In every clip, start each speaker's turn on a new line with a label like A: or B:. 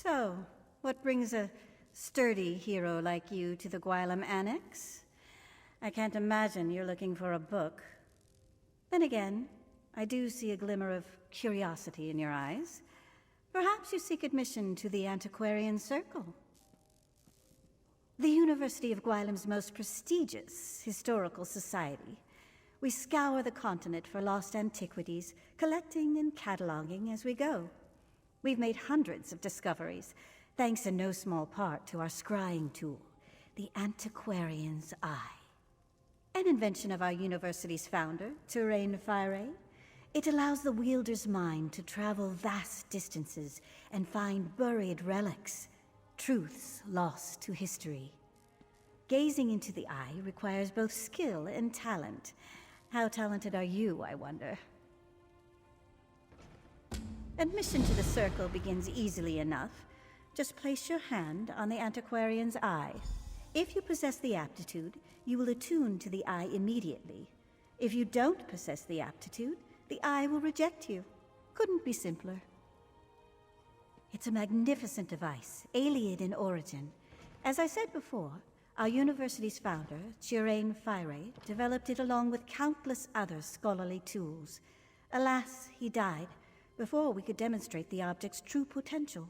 A: So, what brings a sturdy hero like you to the Gwylem Annex? I can't imagine you're looking for a book. Then again, I do see a glimmer of curiosity in your eyes. Perhaps you seek admission to the Antiquarian Circle. The University of Gwylem's most prestigious historical society. We scour the continent for lost antiquities, collecting and cataloging as we go. We've made hundreds of discoveries, thanks in no small part to our scrying tool, the Antiquarians Art. An invention of our university's founder, Terrain Fire. It allows the wielder's mind to travel vast distances and find buried relics, truths lost to history. Gazing into the eye requires both skill and talent. How talented are you, I wonder? Admission to the circle begins easily enough. Just place your hand on the Antiquarian's eye. If you possess the aptitude, you will attune to the eye immediately. If you don't possess the aptitude, the eye will reject you. Couldn't be simpler. It's a magnificent device, alien in origin. As I said before, our university's founder, Terrain Fire, developed it along with countless other scholarly tools. Alas, he died before we could demonstrate the object's true potential.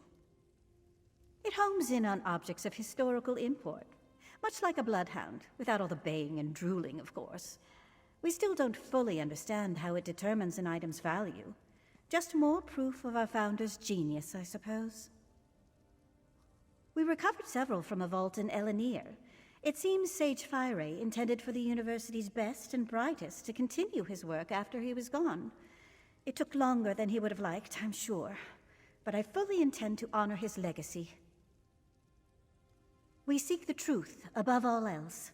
A: It homes in on objects of historical import, much like a bloodhound, without all the baying and drooling, of course. We still don't fully understand how it determines an item's value. Just more proof of our founder's genius, I suppose. We recovered several from a vault in Elenir. It seems Sage Fire intended for the university's best and brightest to continue his work after he was gone. It took longer than he would have liked, I'm sure, but I fully intend to honor his legacy. We seek the truth above all else.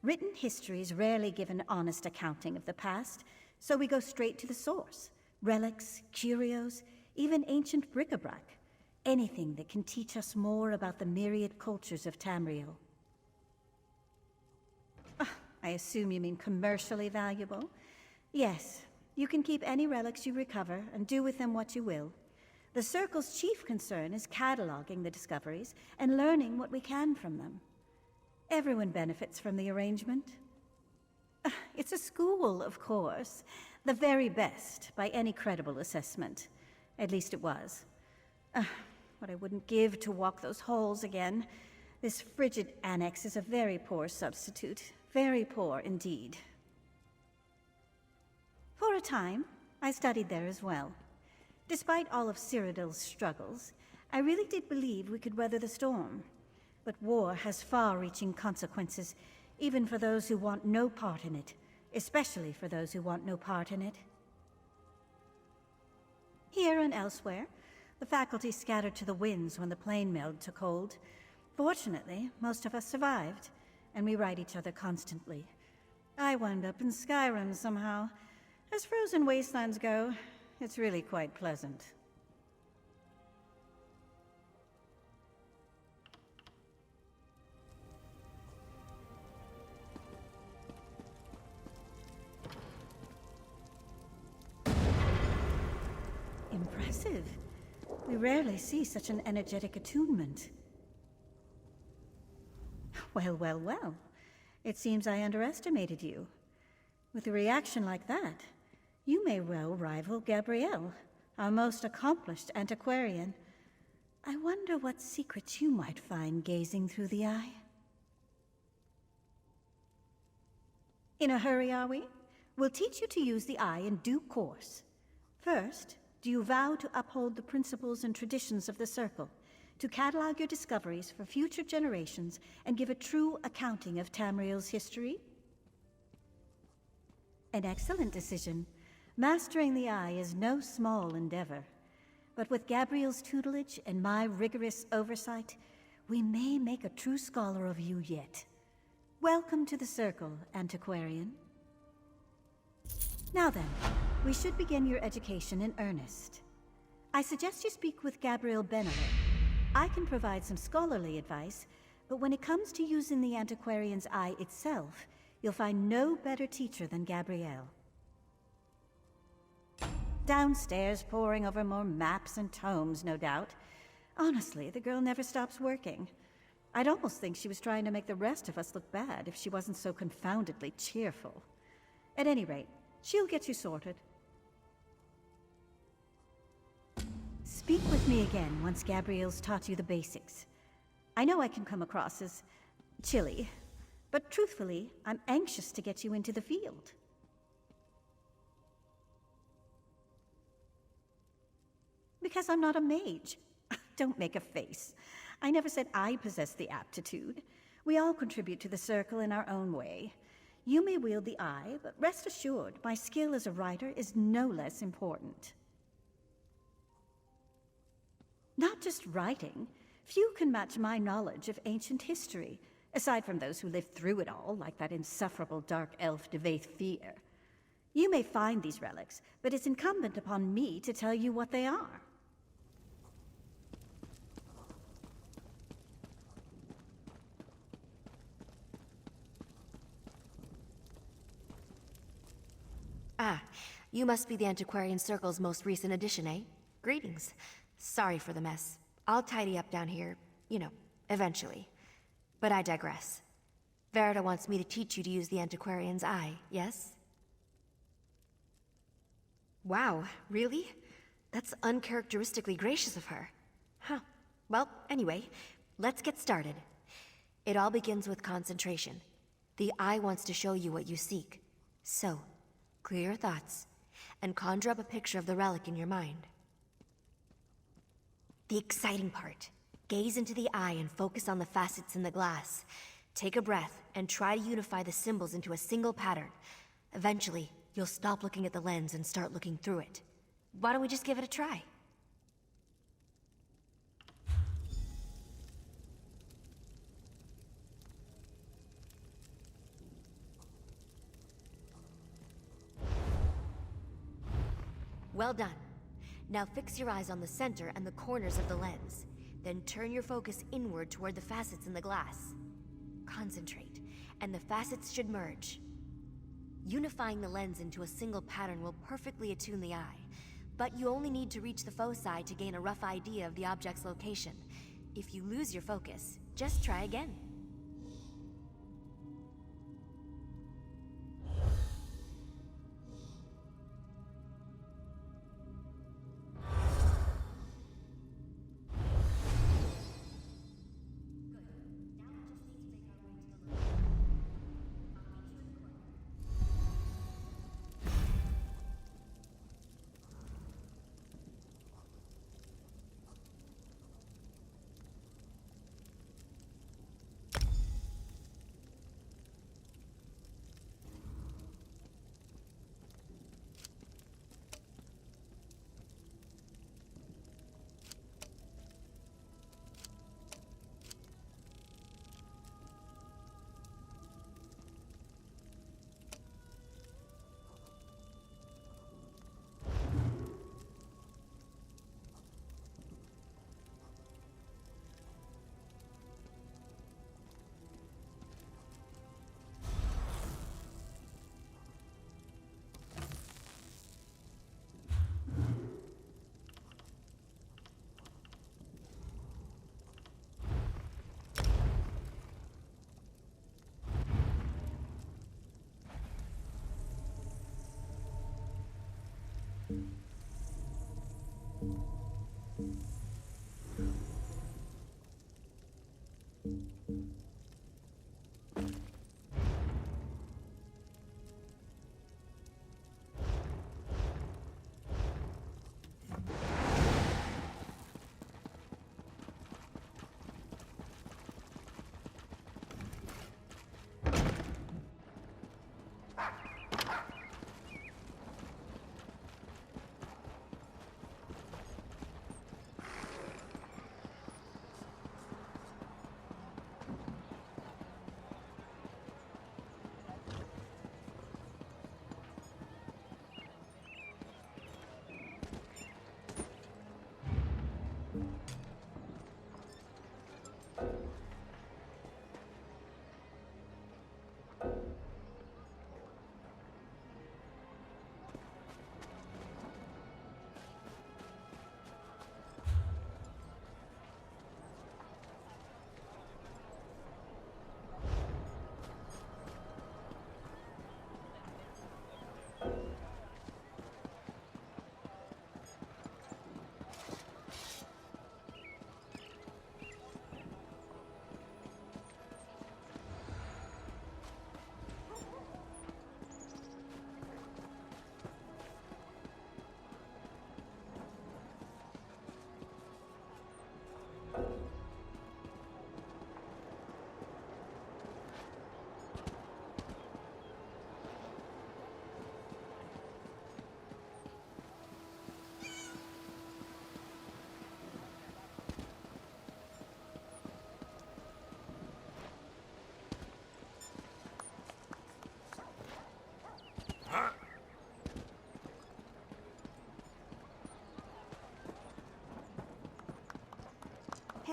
A: Written histories rarely give an honest accounting of the past, so we go straight to the source. Relics, curios, even ancient bric-a-brac. Anything that can teach us more about the myriad cultures of Tamriel. I assume you mean commercially valuable? Yes, you can keep any relics you recover and do with them what you will. The Circle's chief concern is cataloging the discoveries and learning what we can from them. Everyone benefits from the arrangement. It's a school, of course. The very best, by any credible assessment. At least it was. What I wouldn't give to walk those halls again. This frigid annex is a very poor substitute. Very poor indeed. For a time, I studied there as well. Despite all of Cyrodiil's struggles, I really did believe we could weather the storm. But war has far-reaching consequences, even for those who want no part in it, especially for those who want no part in it. Here and elsewhere, the faculty scattered to the winds when the plane meld took hold. Fortunately, most of us survived, and we write each other constantly. I wound up in Skyrim somehow. As frozen wastelands go, it's really quite pleasant. Impressive. We rarely see such an energetic attunement. Well, well, well. It seems I underestimated you. With a reaction like that, you may well rival Gabrielle, our most accomplished antiquarian. I wonder what secrets you might find gazing through the eye. In a hurry, are we? We'll teach you to use the eye in due course. First, do you vow to uphold the principles and traditions of the Circle, to catalog your discoveries for future generations and give a true accounting of Tamriel's history? An excellent decision. Mastering the eye is no small endeavor. But with Gabrielle's tutelage and my rigorous oversight, we may make a true scholar of you yet. Welcome to the Circle, Antiquarian. Now then, we should begin your education in earnest. I suggest you speak with Gabrielle Benelli. I can provide some scholarly advice, but when it comes to using the Antiquarian's eye itself, you'll find no better teacher than Gabrielle. Downstairs, poring over more maps and tomes, no doubt. Honestly, the girl never stops working. I'd almost think she was trying to make the rest of us look bad if she wasn't so confoundedly cheerful. At any rate, she'll get you sorted. Speak with me again once Gabrielle's taught you the basics. I know I can come across as chilly, but truthfully, I'm anxious to get you into the field. Because I'm not a mage. Don't make a face. I never said I possess the aptitude. We all contribute to the circle in our own way. You may wield the eye, but rest assured, my skill as a writer is no less important. Not just writing. Few can match my knowledge of ancient history, aside from those who lived through it all, like that insufferable dark elf Devaith Fear. You may find these relics, but it's incumbent upon me to tell you what they are.
B: Ah, you must be the Antiquarian Circle's most recent addition, eh? Greetings. Sorry for the mess. I'll tidy up down here, you know, eventually. But I digress. Verita wants me to teach you to use the Antiquarian's Eye, yes? Wow, really? That's uncharacteristically gracious of her. Huh. Well, anyway, let's get started. It all begins with concentration. The eye wants to show you what you seek. So, clear your thoughts, and conjure up a picture of the relic in your mind. The exciting part. Gaze into the eye and focus on the facets in the glass. Take a breath and try to unify the symbols into a single pattern. Eventually, you'll stop looking at the lens and start looking through it. Why don't we just give it a try? Well done. Now fix your eyes on the center and the corners of the lens. Then turn your focus inward toward the facets in the glass. Concentrate, and the facets should merge. Unifying the lens into a single pattern will perfectly attune the eye, but you only need to reach the foci to gain a rough idea of the object's location. If you lose your focus, just try again.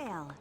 A: tale.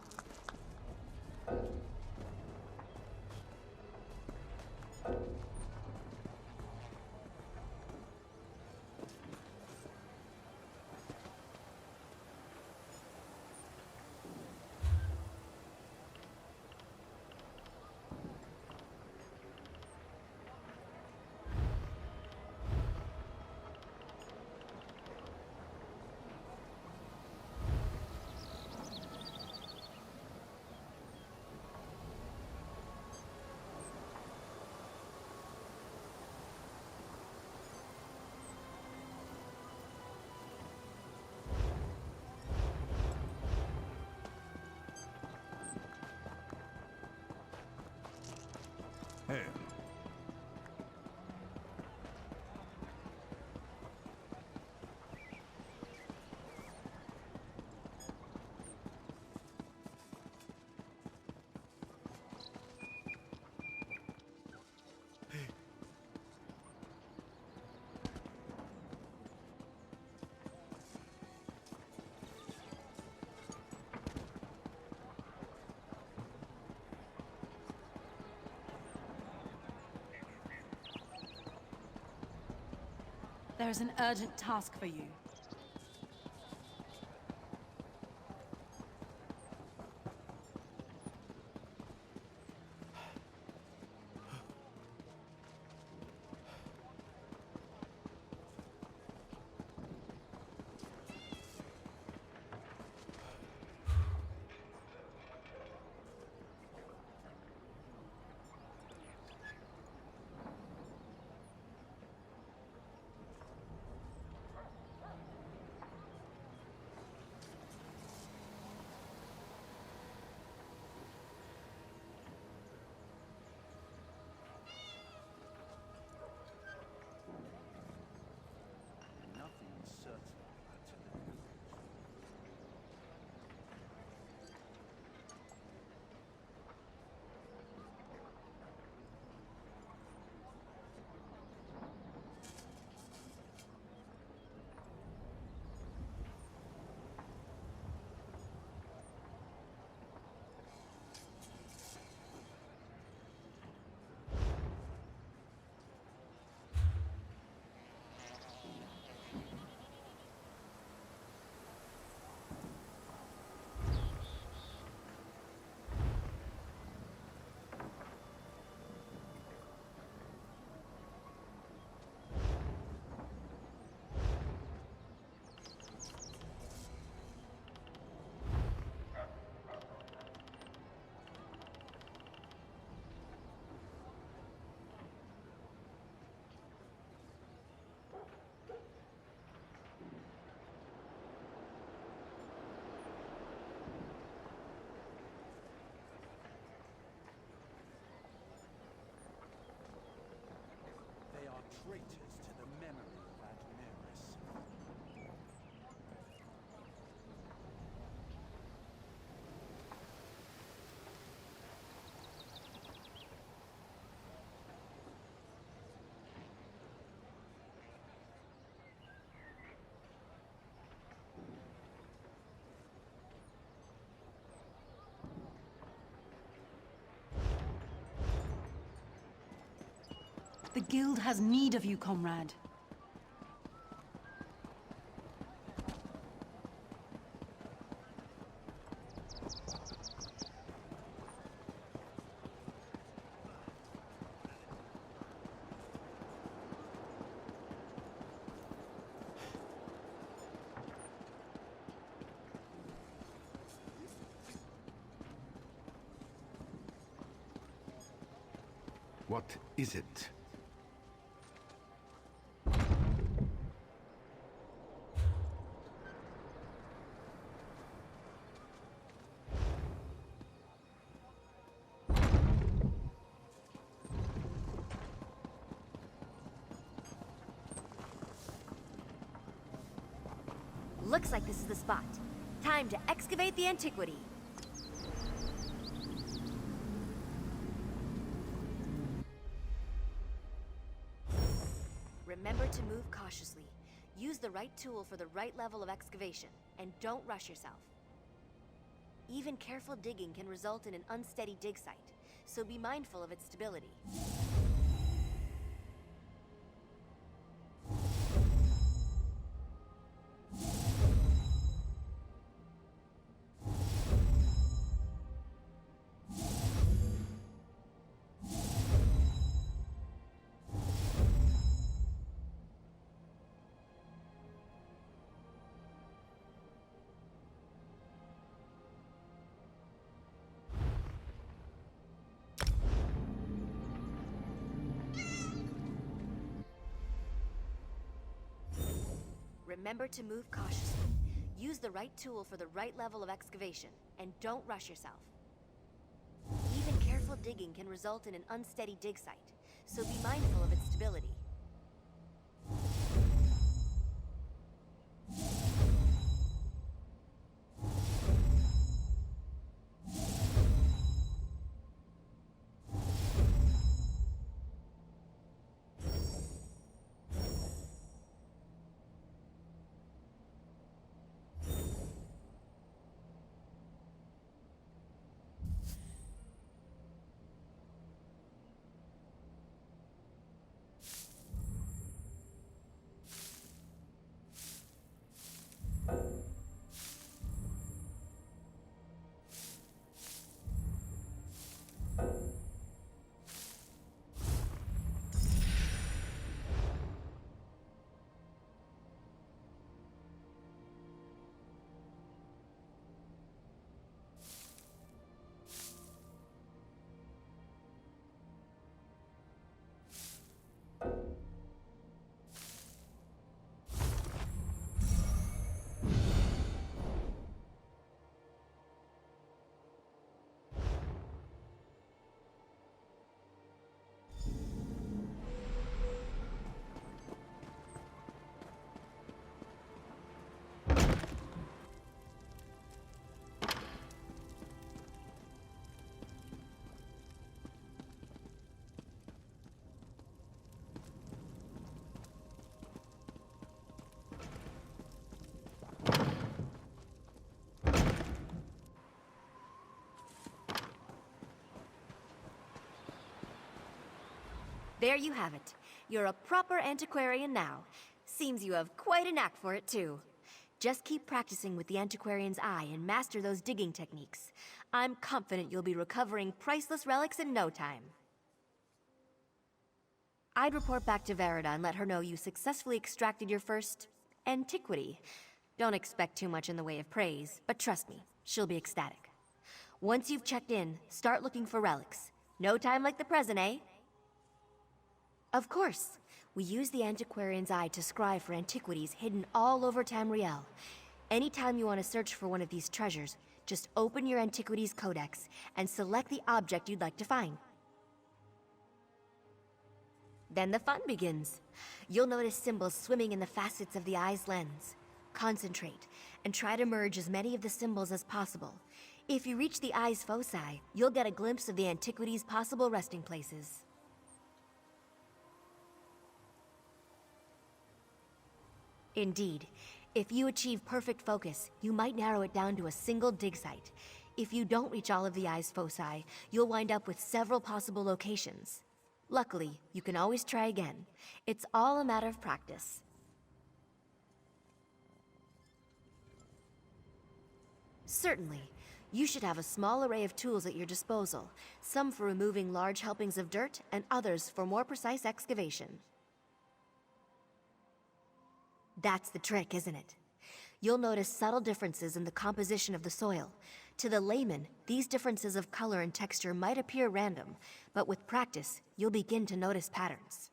C: Hey.
D: There is an urgent task for you.
E: Traitors to the memory of Admiris.
D: The guild has need of you, comrade.
C: What is it?
B: Looks like this is the spot. Time to excavate the antiquity. Remember to move cautiously. Use the right tool for the right level of excavation, and don't rush yourself. Even careful digging can result in an unsteady dig site, so be mindful of its stability. Remember to move cautiously. Use the right tool for the right level of excavation, and don't rush yourself. Even careful digging can result in an unsteady dig site, so be mindful of its stability. There you have it. You're a proper antiquarian now. Seems you have quite a knack for it, too. Just keep practicing with the Antiquarian's Eye and master those digging techniques. I'm confident you'll be recovering priceless relics in no time. I'd report back to Verida and let her know you successfully extracted your first antiquity. Don't expect too much in the way of praise, but trust me, she'll be ecstatic. Once you've checked in, start looking for relics. No time like the present, eh? Of course. We use the Antiquarian's Eye to scry for antiquities hidden all over Tamriel. Anytime you want to search for one of these treasures, just open your Antiquities Codex and select the object you'd like to find. Then the fun begins. You'll notice symbols swimming in the facets of the eye's lens. Concentrate, and try to merge as many of the symbols as possible. If you reach the eye's foci, you'll get a glimpse of the antiquity's possible resting places. Indeed. If you achieve perfect focus, you might narrow it down to a single dig site. If you don't reach all of the eye's foci, you'll wind up with several possible locations. Luckily, you can always try again. It's all a matter of practice. Certainly. You should have a small array of tools at your disposal, some for removing large helpings of dirt, and others for more precise excavation. That's the trick, isn't it? You'll notice subtle differences in the composition of the soil. To the layman, these differences of color and texture might appear random, but with practice, you'll begin to notice patterns.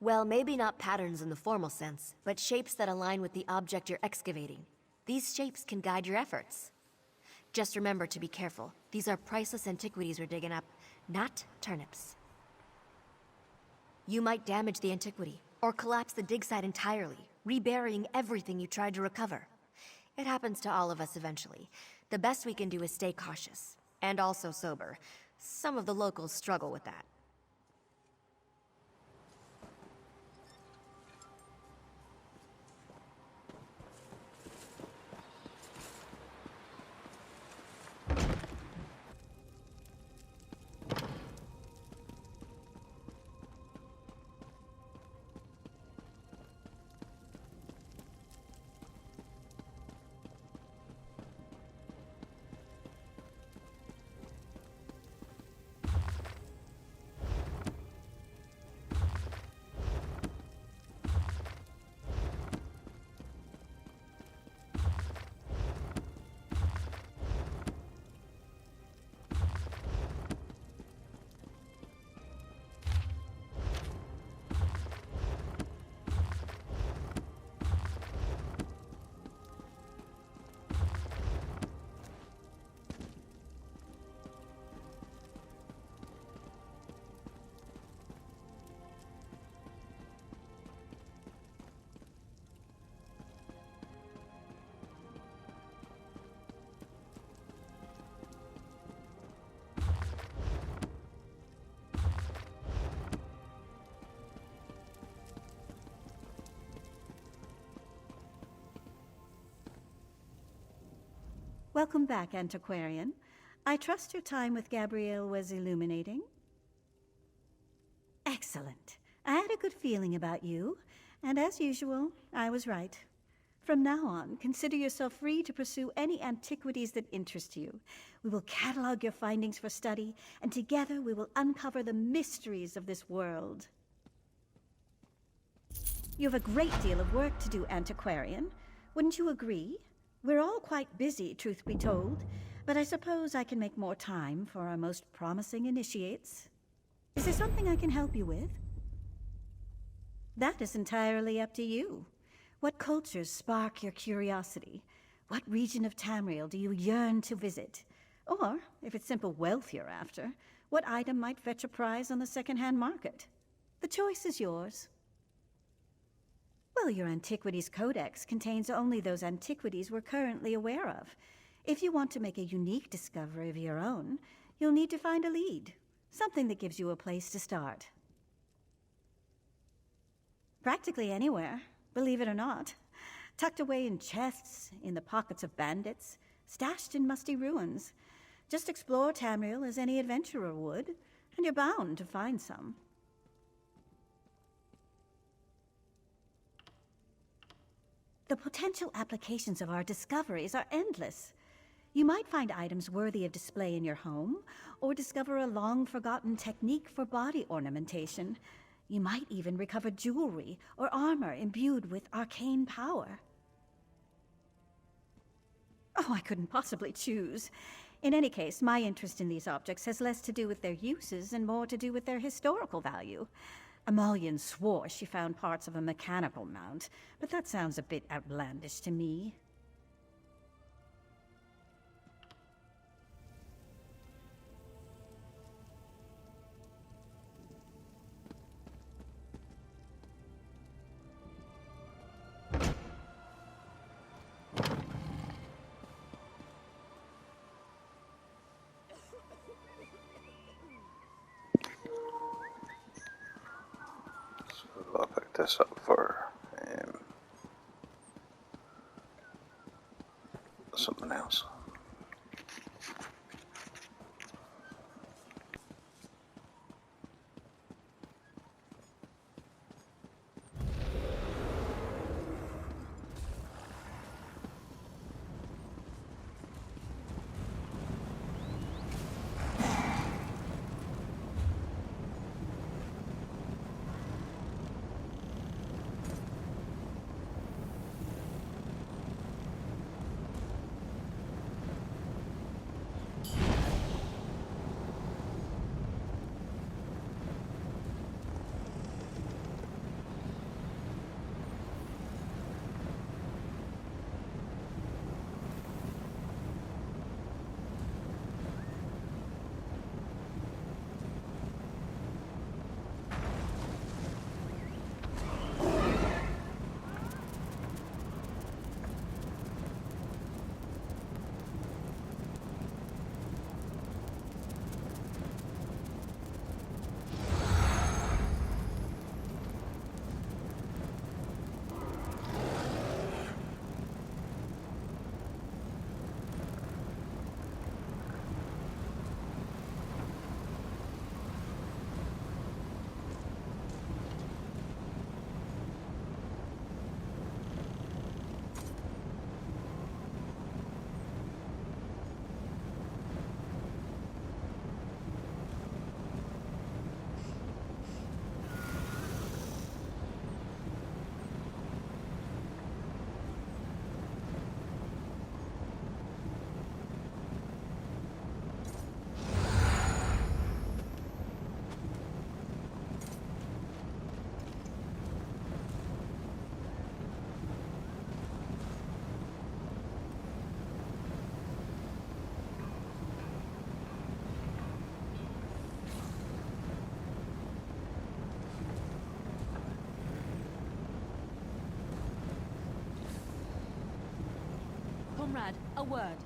B: Well, maybe not patterns in the formal sense, but shapes that align with the object you're excavating. These shapes can guide your efforts. Just remember to be careful. These are priceless antiquities we're digging up, not turnips. You might damage the antiquity, or collapse the dig site entirely, reburying everything you tried to recover. It happens to all of us eventually. The best we can do is stay cautious, and also sober. Some of the locals struggle with that.
A: Welcome back, Antiquarian. I trust your time with Gabrielle was illuminating. Excellent. I had a good feeling about you, and as usual, I was right. From now on, consider yourself free to pursue any antiquities that interest you. We will catalog your findings for study, and together we will uncover the mysteries of this world. You have a great deal of work to do, Antiquarian. Wouldn't you agree? We're all quite busy, truth be told, but I suppose I can make more time for our most promising initiates. Is there something I can help you with? That is entirely up to you. What cultures spark your curiosity? What region of Tamriel do you yearn to visit? Or, if it's simple wealth you're after, what item might fetch a prize on the second-hand market? The choice is yours. Well, your Antiquities Codex contains only those antiquities we're currently aware of. If you want to make a unique discovery of your own, you'll need to find a lead, something that gives you a place to start. Practically anywhere, believe it or not. Tucked away in chests, in the pockets of bandits, stashed in musty ruins. Just explore Tamriel as any adventurer would, and you're bound to find some. The potential applications of our discoveries are endless. You might find items worthy of display in your home, or discover a long-forgotten technique for body ornamentation. You might even recover jewelry or armor imbued with arcane power. Oh, I couldn't possibly choose. In any case, my interest in these objects has less to do with their uses and more to do with their historical value. Amalian swore she found parts of a mechanical mount, but that sounds a bit outlandish to me.
F: I'll pick this up for something else.
D: Comrade, a word.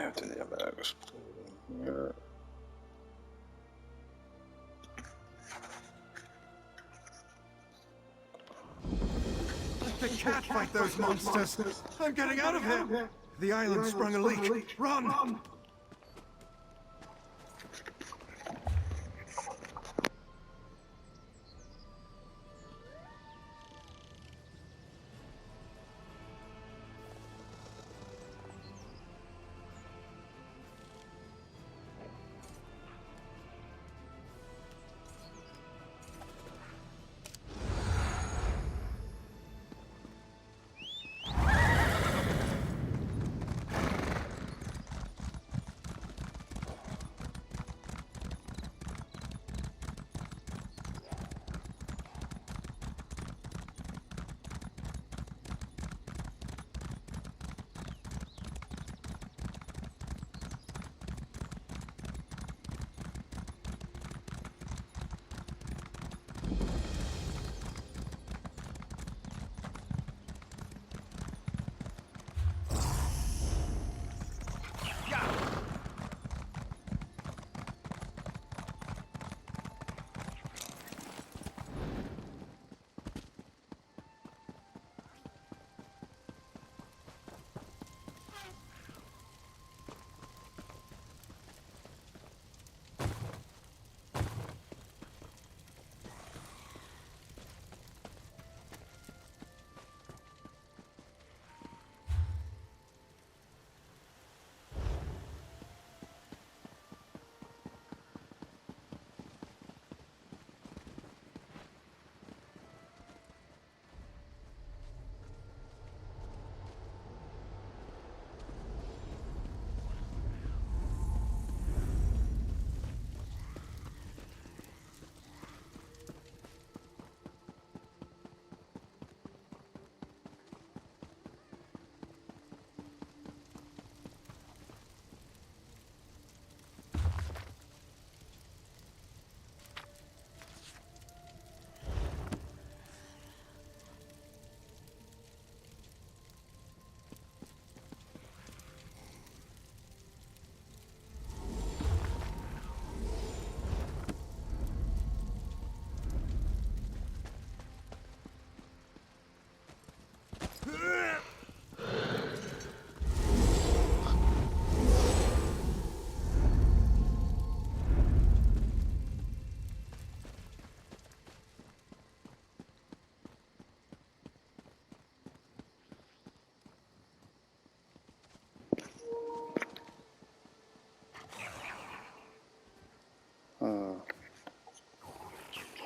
F: After the bags. Yeah.
C: Let the cat fight those monsters! I'm getting out of here! The island sprung a leak! Run!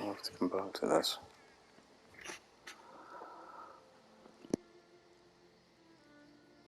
F: I'll have to come back to this.